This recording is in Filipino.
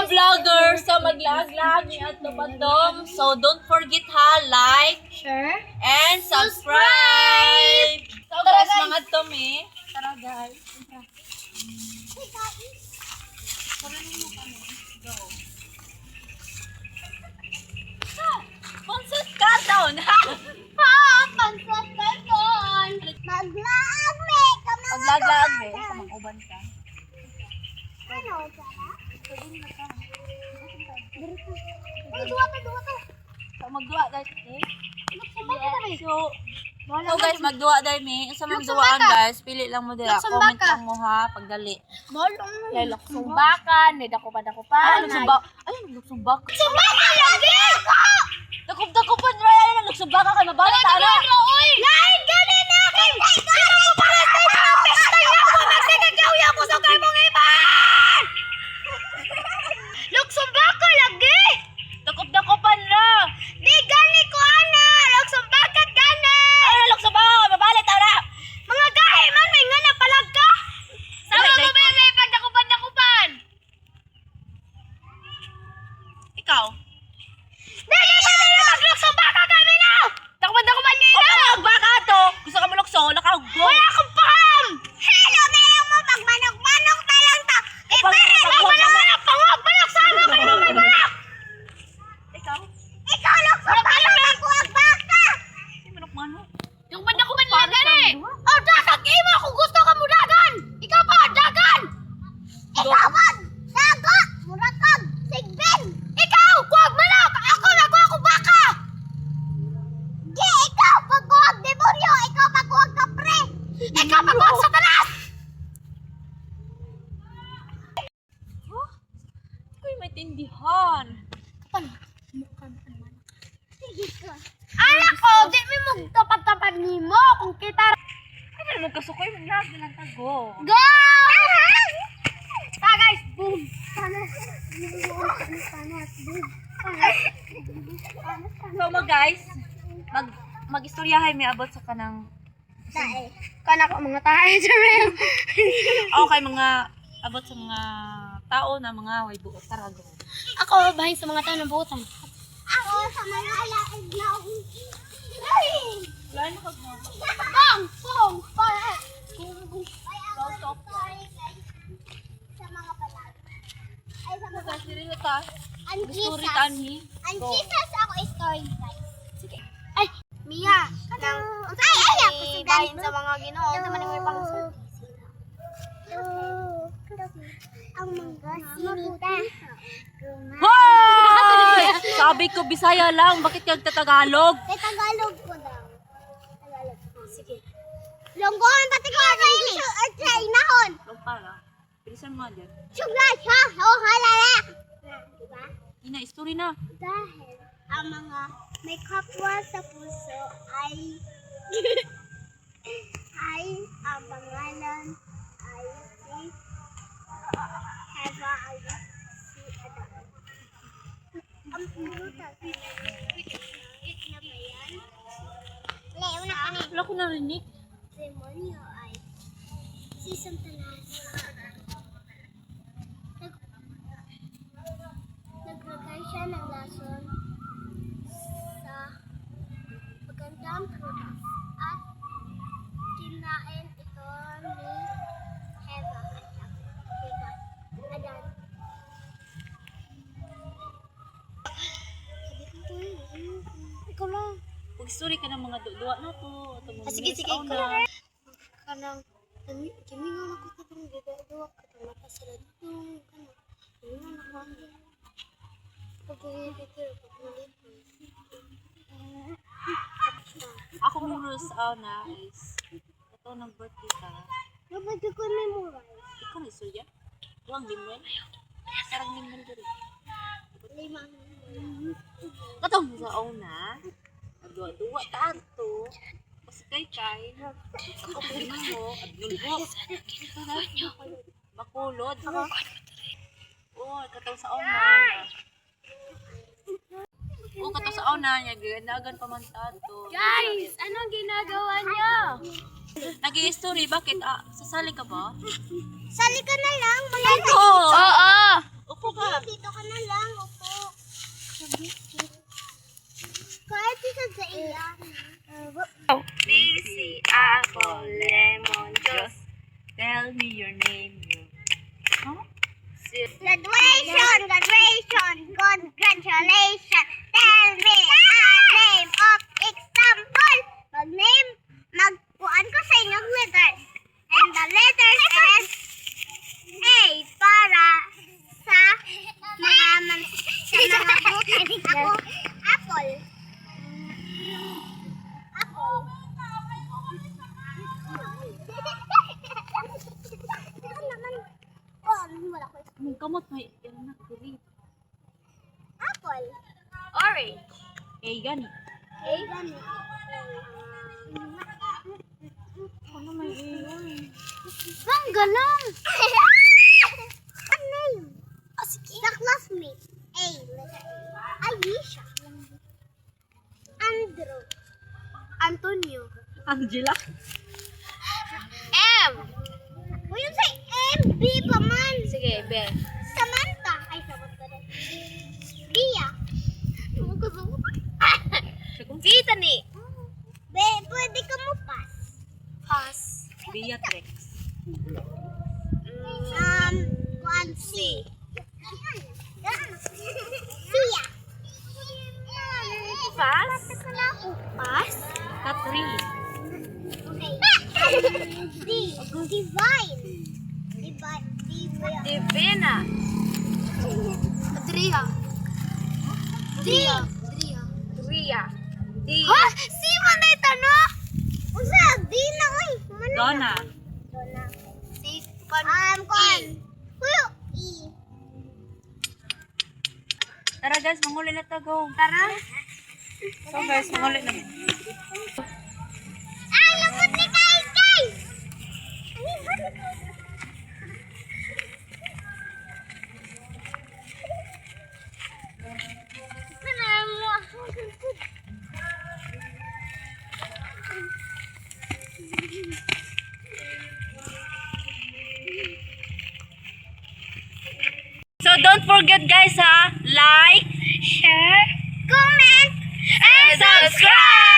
vlogger sa maglag-lag ni Ato Bandong. So don't forget ha, like, Sure. and subscribe. So guys, mga Tomi. Tara guys. Pansot ka down. Pansot ka doon. Maglaag me. Maglag-lag eh. Sa mga uban ka. Ano duwa to. So magduwa guys eh. So guys, magduwa dahil mi. Sa mga duwaan guys, pili lang mo dira. Comment lang mo ha, pagdali. Lay luksumbakan, may dakupan. Luksubak. Sumbakan lagi! Dakup-dakupan rin. Ay, luksubak ka. Mabalit ka na. Lain gani na kay. Sino mo para sa mga pesta niya mo? Magsagagaw ko sa kay mong iban! Luksumbakan lagi! Dakup-dakupan ra. Di gani ko ana! Luksumbakan gani! Ay, luksubak. Mabalit ka na. Mga gahe man, may nga napalag ka! Sama mo ba may pagdakupan-dakupan? Ikaw. Dali na nila magluksumbakan kami na! Dakupan-dakupan niyo ina! Baka to. Gusto ka mo lukso. Nakago. Wala akong pakam! Hello, mayroon mo pag manok-manok na lang to! Iparit mo manok! Pangwag-manok! Sama ka naman may manok! Ikaw. Ikaw luksumbakan magkuwag baka! Ay, manok-manok. Yung pagdakupan nila gani! Oh, dagan! Imo kung gusto ka mo dagan! Ikaw pa, dagan! Ikaw pa, dagan! Murakag! Sigbin! Ikaw, kuwag manok! Ako nagawa ko baka! Di, ikaw pagkuwag demonyo! Ikaw pagkuwag kapre! Ikaw pagkuwag satanas! Hindi ko yung maintindihan. Anak ko, di mi magtapad-tapad ni mo kung kita... Ano mo kasukoy mo lagi ng tago. Go! Ta guys, boom! So mo guys, mag-istoryahay may abot sa kanang Kana ko mga tayo, Jerem. okay mga abot sa mga tao na mga way buot tarago. Ako, bahay sa mga tao ng buutan. Ako, sa mga alaig na Wala na kag mo. Bang! Pong! Para! Sa mga palag. Ay, sa mga Guys, dili na ta. Ang Story Jesus. tani. Ang Jesus ako story time. Sige. Ay, Mia. Ay, ako si bahin sa mga ginoo. Sa mga may pangsun. Ang mga sinita. Hoy! Sabi ko Bisaya lang, bakit kag Tagalog? Sa Tagalog ko daw. Tagalog ko. Sige. Longgohan pati ko sa English or Chinahon. Long para. Bilisan mo diyan. Sugla siya. Oh, halala. Diba? Ina, story na. Dahil ang mga may kapwa sa puso ay ay ang pangalan ay si Eva ay si Adam. Ang pulutan na ba yan? Leo na kami. Wala ko narinig. Demonyo ay si Santanas. Naglagay siya ng lason sa magandang prutas at kinain ito ni Eva at Adan. Ikaw lang. Pag-story ka ng mga duwa na to. Sige, ikaw na. Kanang, kimi nga ako itong gagawa ka itong mata sila dito. Kanang, kimi nga nakuha. Pag-ibigay Ako muna sa na is ito ng birthday ka. Nabadyo ko memorize. Ikaw na istorya? Huwag limon. Sarang limon ko rin. Lima. Katong sa una. Nagduwa-duwa ka to. Pasikay-kay. Okay na mo. At nulbo. Makulod. Oo, katong sa una. Oo, katong sa una niya. Ganagan pa man to. Guys, anong ginagawa niyo? Nag-i-story, bakit? Sasali ka ba? Sali ka na lang. Oo! Oo. Upo ka. Dito ka Graduation, congratulations. Tell me a name of example. Mag-name, magkuan ko sa inyong letters. And the letters is A para sa mga fruit. Ako, apple. Apple. Ang kamot may yan na dili. Apple. Orange. Eh gani. Okay, ganun. Ano may orange? Mangga lang. Ano name? The classmate. A. Letter A. Aisha. Andrew. Antonio. Angela. M. Uy, yung say M. B pa man. Sige, be. Samantha. Ay, Samantha rin. Dia. Vitaly. Be, pwede ka mo pass. Pass. Beatrix. One C. Sia. Pass? Pass? Catherine. Okay. D. Divine. Divina. Adria. Dria. Ria. D. Ha? Si man na itano? Usa, di na, uy. Donna. Donna. Si kon. Kuyo. E. Tara guys, manguli na to, go. Tara. So guys, manguli na. Ay, lupot ni Kay. So don't forget guys ha, like, Share, comment, and subscribe!